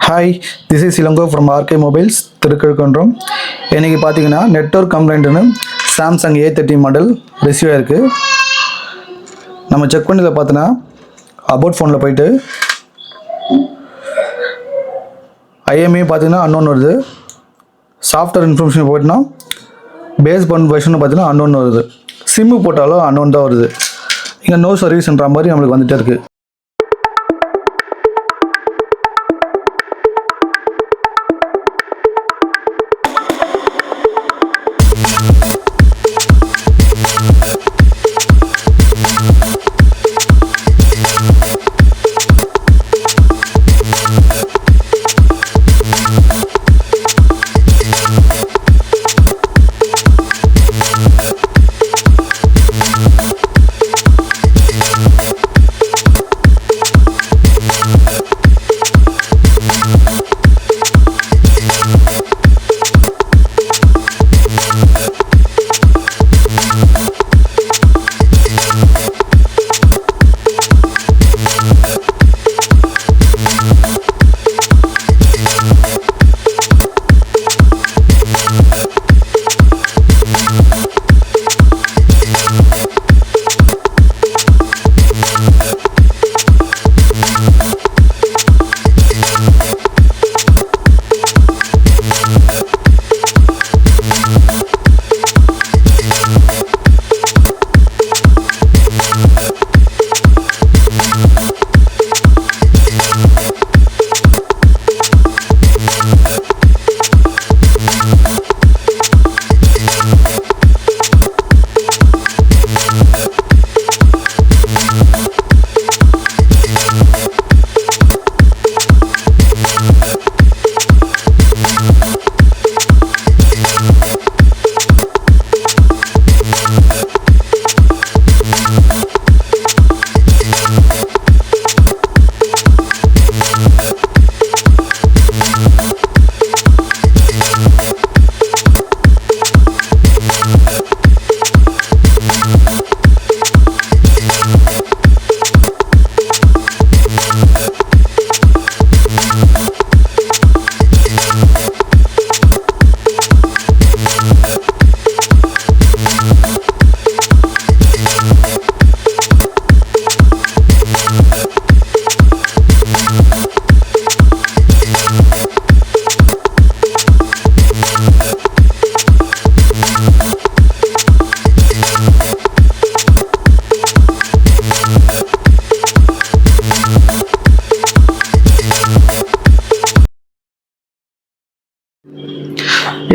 Hi, this is Ilango from RK mobiles Thirukalukundram. இன்றைக்கி பார்த்தீங்கன்னா network கம்ப்ளைண்ட்டுன்னு சாம்சங் A30 மாடல் ரிசீவ் ஆயிருக்கு. நம்ம செக் பண்ணதில் பார்த்தோன்னா அபவுட் ஃபோனில் போயிட்டு ஐஎம்இ பார்த்தீங்கன்னா அன்னோன் வருது. சாஃப்ட்வேர் இன்ஃபர்மேஷன் போயிட்டுனா பேஸ் பண்ட் வெர்ஷன் பார்த்தீங்கன்னா அன்னோன் வருது. சிம்மு போட்டாலும் அன்னோன் தான் வருது. இங்கே நோ சர்வீஸ்ன்ற மாதிரி நம்மளுக்கு வந்துகிட்டே இருக்குது.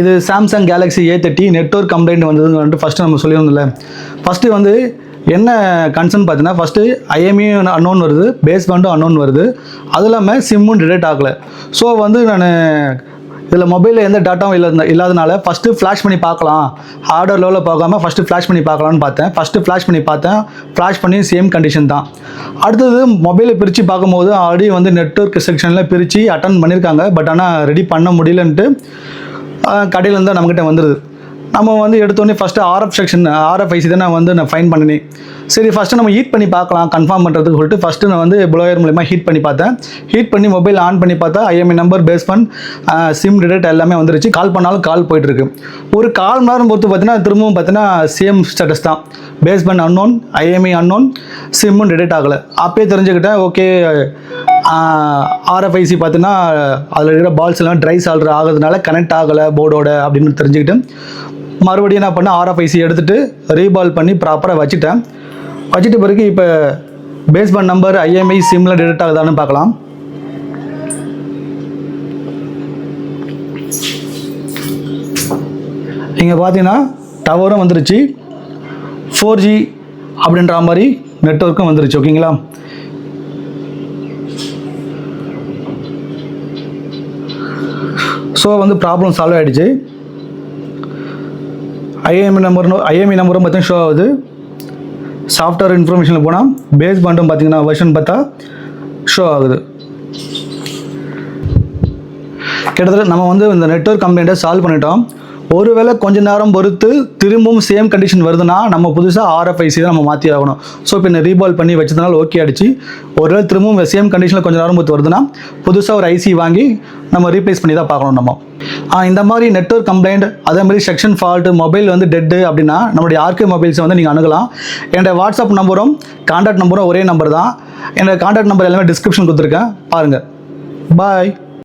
இது Samsung Galaxy A30 network complaint வந்ததுன்னு வந்துட்டு ஃபஸ்ட்டு நம்ம சொல்லியிருந்தோம்ல. ஃபஸ்ட்டு வந்து என்ன கன்சர்ன் பார்த்தீங்கன்னா, ஃபஸ்ட்டு ஐஎம்இ அன்னோன் வருது, பேஸ் பேண்டும் அன்னோன் வருது, அது இல்லாமல் சிம்மும் டிடெக்ட் ஆகலை. ஸோ வந்து நான் இதில் மொபைலில் எந்த டேட்டாவும் இல்லாதனால ஃபஸ்ட்டு ஃப்ளாஷ் பண்ணி பார்க்கலாம், ஹார்ட்வேர் லெவலில் பார்க்காம ஃபஸ்ட்டு ஃப்ளாஷ் பண்ணி பார்க்கலான்னு பார்த்தேன். ஃபஸ்ட்டு ஃப்ளாஷ் பண்ணி பார்த்தேன், ஃப்ளாஷ் பண்ணி சேம் கண்டிஷன் தான். அடுத்தது மொபைலை பிரித்து பார்க்கும்போது ஆல்ரெடி வந்து நெட்வொர்க் செக்ஷனில் பிரித்து அட்டன் பண்ணியிருக்காங்க. பட் ஆனால் ரெடி பண்ண முடியலன்ட்டு கடையிலேருந்து தான் நம்மக்கிட்ட வந்துடுது. நம்ம வந்து எடுத்தோடனே ஃபஸ்ட்டு RFIC தான் நான் ஃபைன் பண்ணினேன். சரி, ஃபஸ்ட்டு நம்ம ஹீட் பண்ணி பார்க்கலாம் கன்ஃபார்ம் பண்ணுறதுக்கு சொல்லிட்டு ஃபஸ்ட்டு நான் வந்து ப்ளோயர் மூலமா ஹீட் பண்ணி பார்த்தேன். ஹீட் பண்ணி மொபைல் ஆன் பண்ணி பார்த்தா IMEI number, baseband, SIM detect எல்லாமே வந்துருச்சு. கால் பண்ணாலும் கால் போயிட்டுருக்கு. ஒரு 1/4 மணி நேரம் பொறுத்து பார்த்தீங்கன்னா திரும்பவும் பார்த்தீங்கன்னா சேம் ஸ்டேட்டஸ் தான். Baseband unknown, IMEI unknown, சிம்மும் டிடெக்ட் ஆகலை. அப்பயே தெரிஞ்சுக்கிட்டேன், ஓகே RFIC பார்த்தீங்கன்னா அதில் இருக்கிற பால்ஸ் எல்லாம் ட்ரை சால்டர் ஆகிறதுனால கனெக்ட் ஆகலை போர்டோட அப்படின்னு தெரிஞ்சுக்கிட்டு மறுபடியும் என்ன பண்ணேன், RFIC எடுத்துகிட்டு ரீபால் பண்ணி ப்ராப்பராக வச்சுட்டேன். வச்சுட்டு பிறகு இப்போ பேஸ் பண்ட் நம்பர், ஐஎம்இ, சிம்மில் டிடெக்ட் ஆகுதான்னு பார்க்கலாம். இங்கே பார்த்தீங்கன்னா டவரும் வந்துருச்சு, 4G அப்படின்ற மாதிரி நெட்வொர்க்கும் வந்துருச்சு. ஓகேங்களா? ஸோ வந்து ப்ராப்ளம் சால்வ் ஆகிடுச்சு. ஐஎம்இ நம்பரும் பார்த்தீங்கன்னா ஷோ ஆகுது. சாஃப்ட்வேர் இன்ஃபர்மேஷனில் போனால் பேஸ் பண்டும் பார்த்தீங்கன்னா வெர்ஷன் பார்த்தா ஷோ ஆகுது. கிட்டத்தட்ட நம்ம வந்து இந்த நெட்வொர்க் கம்ப்ளைண்ட்டை சால்வ் பண்ணிட்டோம். ஒருவேளை கொஞ்ச நேரம் பொறுத்து திரும்பவும் சேம் கண்டிஷன் வருதுன்னா நம்ம புதுசாக ஆர்எஃப்ஐசி தான் நம்ம மாற்றி ஆகணும். ஸோ இப்போ இந்த ரீபால் பண்ணி வச்சதுனால ஓகே ஆகிடுச்சு. ஒருவேளை திரும்பவும் சேம் கண்டிஷனில் கொஞ்சம் நேரம் பொறுத்து வருதுன்னா புதுசாக ஒரு ஐசி வாங்கி நம்ம ரீப்ளேஸ் பண்ணி தான் பார்க்கணும் நம்ம. இந்த மாதிரி நெட்வொர்க் கம்ப்ளைண்ட், அதே மாதிரி செக்ஷன் ஃபால்ட்டு, மொபைல் வந்து டெட்டு அப்படின்னா நம்மளுடைய ஆர்கே மொபைல்ஸை வந்து நீங்கள் அணுகலாம். என்னோட வாட்ஸ்அப் நம்பரும் கான்டாக்ட் நம்பரும் ஒரே நம்பர் தான். என்னோட கான்டாக்ட் நம்பர் எல்லாமே டிஸ்கிரிப்ஷன் கொடுத்துருக்கேன், பாருங்கள். பாய்.